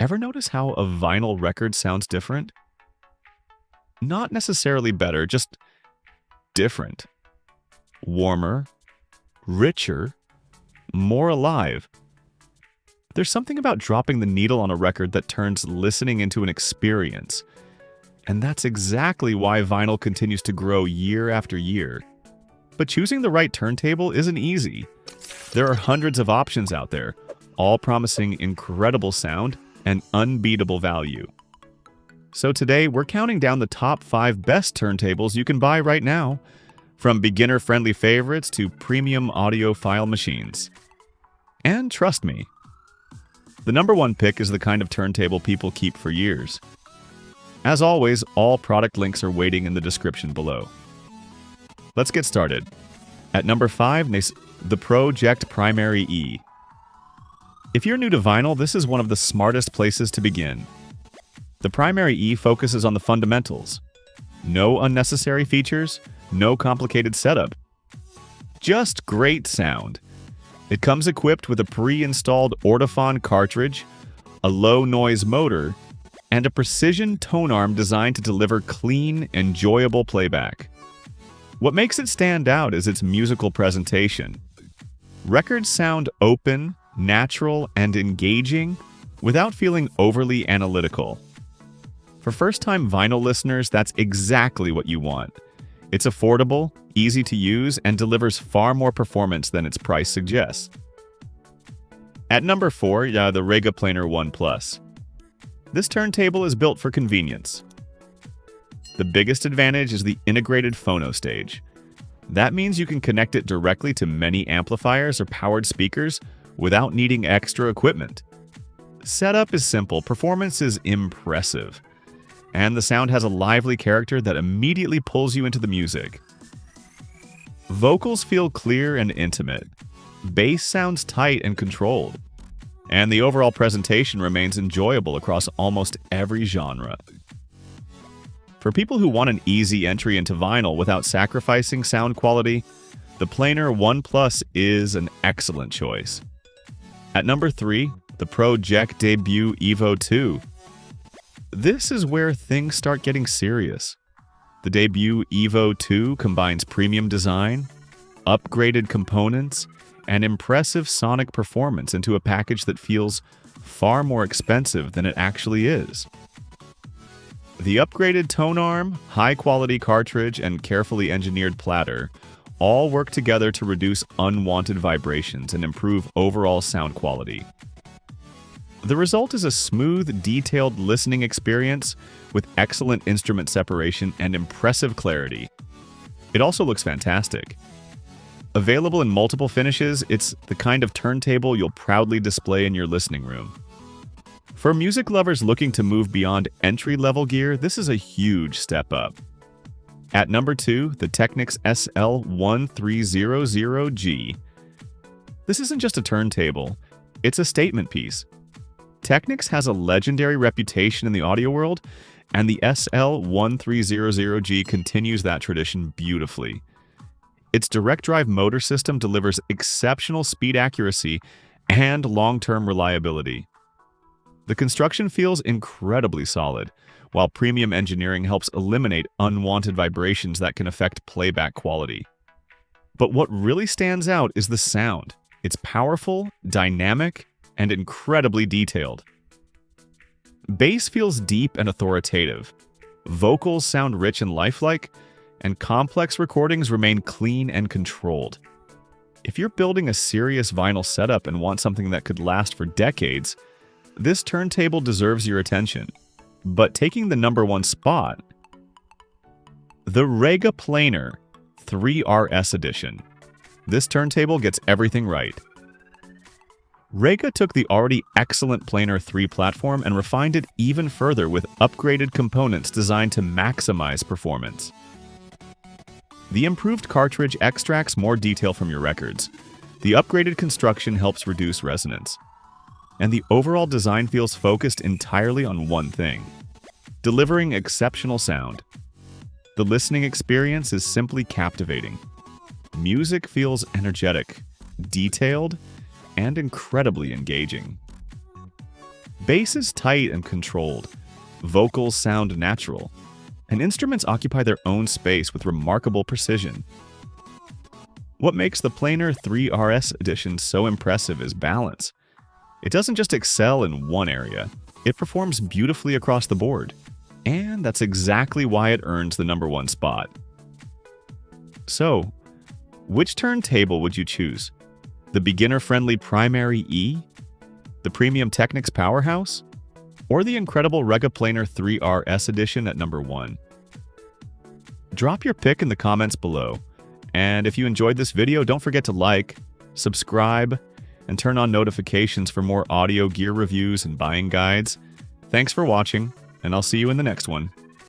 Ever notice how a vinyl record sounds different? Not necessarily better, just different. Warmer, richer, more alive. There's something about dropping the needle on a record that turns listening into an experience. And that's exactly why vinyl continues to grow year after year. But choosing the right turntable isn't easy. There are hundreds of options out there, all promising incredible sound and unbeatable value. So today, we're counting down the top 5 best turntables you can buy right now, from beginner-friendly favorites to premium audiophile machines. And trust me, the number one pick is the kind of turntable people keep for years. As always, all product links are waiting in the description below. Let's get started. At number 5, the Pro-Ject Primary E. If you're new to vinyl, this is one of the smartest places to begin. The Primary E focuses on the fundamentals. No unnecessary features, no complicated setup. Just great sound. It comes equipped with a pre-installed Audiphile cartridge, a low-noise motor, and a precision tone arm designed to deliver clean, enjoyable playback. What makes it stand out is its musical presentation. Records sound open, natural, and engaging without feeling overly analytical. For first-time vinyl listeners, that's exactly what you want. It's affordable, easy to use, and delivers far more performance than its price suggests. At number 4, the Rega Planar 1 Plus. This turntable is built for convenience. The biggest advantage is the integrated phono stage. That means you can connect it directly to many amplifiers or powered speakers without needing extra equipment. Setup is simple, performance is impressive, and the sound has a lively character that immediately pulls you into the music. Vocals feel clear and intimate. Bass sounds tight and controlled. And the overall presentation remains enjoyable across almost every genre. For people who want an easy entry into vinyl without sacrificing sound quality, the Planar 1 Plus is an excellent choice. At number 3, the Pro-Ject Debut Evo 2. This is where things start getting serious. The Debut Evo 2 combines premium design, upgraded components, and impressive sonic performance into a package that feels far more expensive than it actually is. The upgraded tone arm, high-quality cartridge, and carefully engineered platter all work together to reduce unwanted vibrations and improve overall sound quality. The result is a smooth, detailed listening experience with excellent instrument separation and impressive clarity. It also looks fantastic. Available in multiple finishes, it's the kind of turntable you'll proudly display in your listening room. For music lovers looking to move beyond entry-level gear, this is a huge step up. At number 2, the Technics SL-1300G. This isn't just a turntable, it's a statement piece. Technics has a legendary reputation in the audio world, and the SL-1300G continues that tradition beautifully. Its direct drive motor system delivers exceptional speed accuracy and long-term reliability. The construction feels incredibly solid, while premium engineering helps eliminate unwanted vibrations that can affect playback quality. But what really stands out is the sound. It's powerful, dynamic, and incredibly detailed. Bass feels deep and authoritative. Vocals sound rich and lifelike, and complex recordings remain clean and controlled. If you're building a serious vinyl setup and want something that could last for decades, this turntable deserves your attention. But taking the number 1 spot, the Rega Planar 3RS Edition. This turntable gets everything right. Rega took the already excellent Planar 3 platform and refined it even further with upgraded components designed to maximize performance. The improved cartridge extracts more detail from your records. The upgraded construction helps reduce resonance. And the overall design feels focused entirely on one thing: delivering exceptional sound. The listening experience is simply captivating. Music feels energetic, detailed, and incredibly engaging. Bass is tight and controlled. Vocals sound natural. And instruments occupy their own space with remarkable precision. What makes the Planar 3RS edition so impressive is balance. It doesn't just excel in one area, it performs beautifully across the board. And that's exactly why it earns the #1 spot. So, which turntable would you choose? The beginner-friendly Primary E? The premium Technics powerhouse? Or the incredible Rega Planar 3RS edition at #1? Drop your pick in the comments below. And if you enjoyed this video, don't forget to like, subscribe, and turn on notifications for more audio gear reviews and buying guides. Thanks for watching, and I'll see you in the next one.